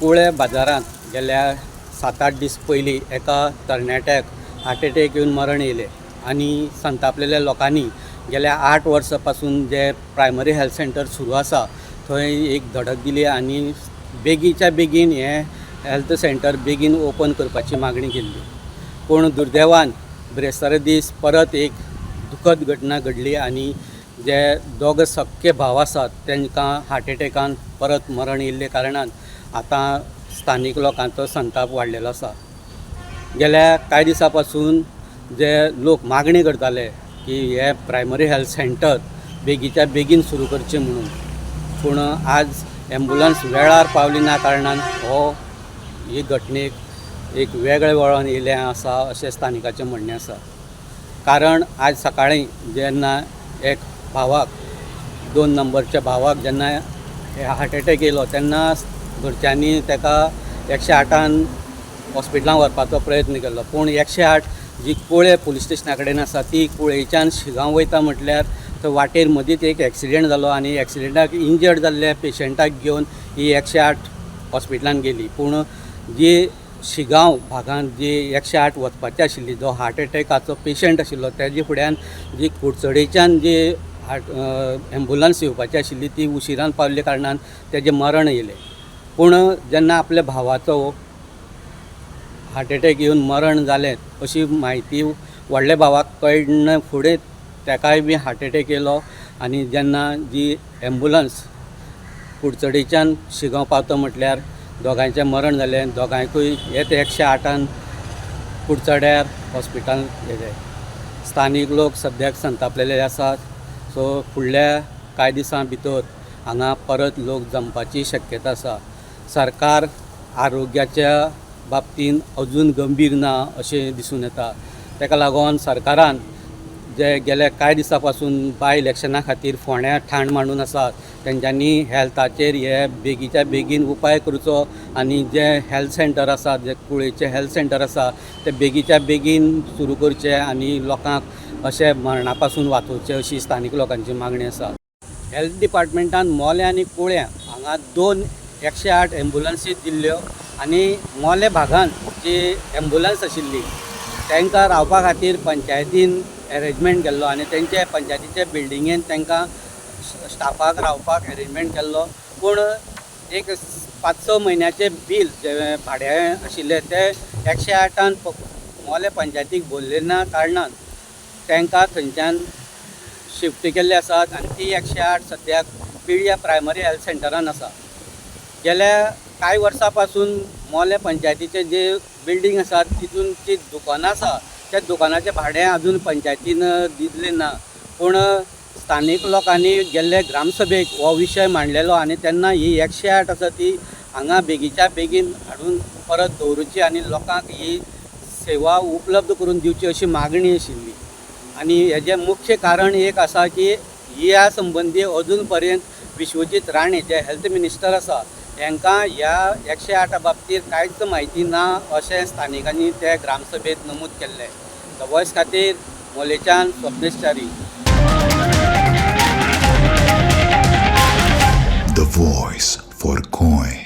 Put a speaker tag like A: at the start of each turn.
A: कुळे बाजारांत गेल्या 7-8 दीस पयलीं एका तरणाट्याक हार्ट एटॅक येवन मरण येयलें आनी संतापलेल्या लोकांनी गेल्या 8 वर्सां पासून जे प्रायमरी हेल्थ सेंटर सुरू आसा थंय एक धडक दिली आनी बेगीच्या बेगीन हें हेल्थ सेंटर बेगीन ओपन करपाची मागणी केल्ली. पूण दुर्दैवान ब्रेस्तारा दीस परत एक दुखद घटना घडली आनी जे दोग सक्के भाव आसात तांकां हार्ट एटॅकान परत मरण येयल्ले कारणान आतां स्थानीक लोकांचो संताप वाडलेलो आसा. गेल्या कांय दिसां पासून जे लोक मागणी करताले की हे प्रायमरी हेल्थ सेंटर बेगीच्या बेगीन सुरू करचें म्हणून, पूण आज एम्बुलन्स वेळार पावली ना कारणान ही घटनेक एक वेगळें वळण येयलें आसा अशें स्थानिकाचें म्हणणें आसा. कारण आज सकाळीं जेन्ना एक भावाक 2 नंबरच्या भावाक जेन्ना हार्ट एटॅक येयलो तेन्ना घरच्यांनी ताका 108 हॉस्पिटलांत व्हरपाचो प्रयत्न केलो, पूण 108 जी कुळे पुलीस स्टेशना कडेन आसा ती कुळेच्यान शिगांव वयता म्हटल्यार थंय वाटेर मदींच एक एक्सिडेंट जालो आनी एक्सिडेंटाक इंजर्ड जाल्ल्या पेशंटाक घेवन ही 108 हॉस्पिटलांत गेली. पूण जी शिगांव भागांत जी 108 वचपाची आशिल्ली, जो हार्ट एटॅकाचो पेशंट आशिल्लो, तेजे फुड्यान जी कुडचडेच्यान जी एम्बुलन्स येवपाची आशिल्ली ती उशिरान पाविल्ल्या कारणान तेजें मरण येयलें. पूण जेन्ना आपल्या भावाचो हार्ट एटॅक येवन मरण जालें अशी म्हायती व्हडल्या भावाक कळना फुडें ताकाय बी हार्ट एटॅक येयलो आनी जेन्ना जी एम्बुलन्स कुडचडेच्यान शिगांव पावता म्हटल्यार दोगांयचें मरण जालें. दोगांयकूय हेच 108 कुडचड्यार हॉस्पिटलांत गेले. स्थानीक लोक सद्याक संतापलेले आसात. सो फुडल्या कांय दिसां भितर हांगा परत लोक जमपाची शक्यता आसा. सरकार आरोग्याच्या बाबतीन अजून गंभीर ना अशें दिसून येता. ताका लागून सरकारान जे गेल्या कांय दिसां पासून बाय इलेक्शना खातीर फोंड्या ठाण मांडून आसात तेंच्यांनी हेल्थाचेर हे बेगीच्या बेगीन उपाय करचो आनी जे हेल्थ सेंटर आसा, जे कुळेचे हेल्थ सेंटर आसा ते बेगीच्या बेगीन सुरू करचे आनी लोकांक अशे मरणा पासून वाचोवचे अशी स्थानीक लोकांची मागणी आसा. हेल्थ डिपार्टमेंटान मोले आनी कुळ्या हांगा 2 108 एम्बुलन्सी दिल्ल्यो आनी मोले भागांत जी एम्बुलन्स आशिल्ली तांकां रावपा खातीर पंचायतीन अरेंजमेंट केल्लो आनी तेंचे पंचायतीचे बिल्डिंगेन तांकां स्टाफाक रावपाक अरेंजमेंट केल्लो. पूण एक 5-6 म्हयन्याचें बील जे भाडें आशिल्लें ते 108 मोले पंचायतीक भरले ना कारणान तांकां थंयच्यान शिफ्ट केल्ले आसात आनी ती 108 सद्याक पिळ्या प्रायमरी हेल्थ सेंटरान आसा. गेल्या कांय वर्सां पासून मोले पंचायतीचे जे बिल्डींग आसात तितून जी दुकानां आसा त्या दुकानाचें भाडें अजून पंचायतीन दिल्लें ना. पूण स्थानीक लोकांनी गेल्ले ग्रामसभेक हो विशय मांडलेलो आनी तेन्ना ही 108 आसा ती हांगा बेगीच्या बेगीन हाडून परत दवरची आनी लोकांक ही सेवा उपलब्ध करून दिवची अशी मागणी आशिल्ली. आनी हेजें मुख्य कारण एक आसा की ह्या संबंदी अजून पर्यंत विश्वजीत राणे जे हेल्थ मिनिस्टर आसा हांकां ह्या 108 बाबतीर कांयच म्हायती ना अशें स्थानिकांनी त्या ग्रामसभेत नमूद केल्लें. द वॉयस खातीर मोलेच्यान Swapnesh Chari.
B: The voice for Coin.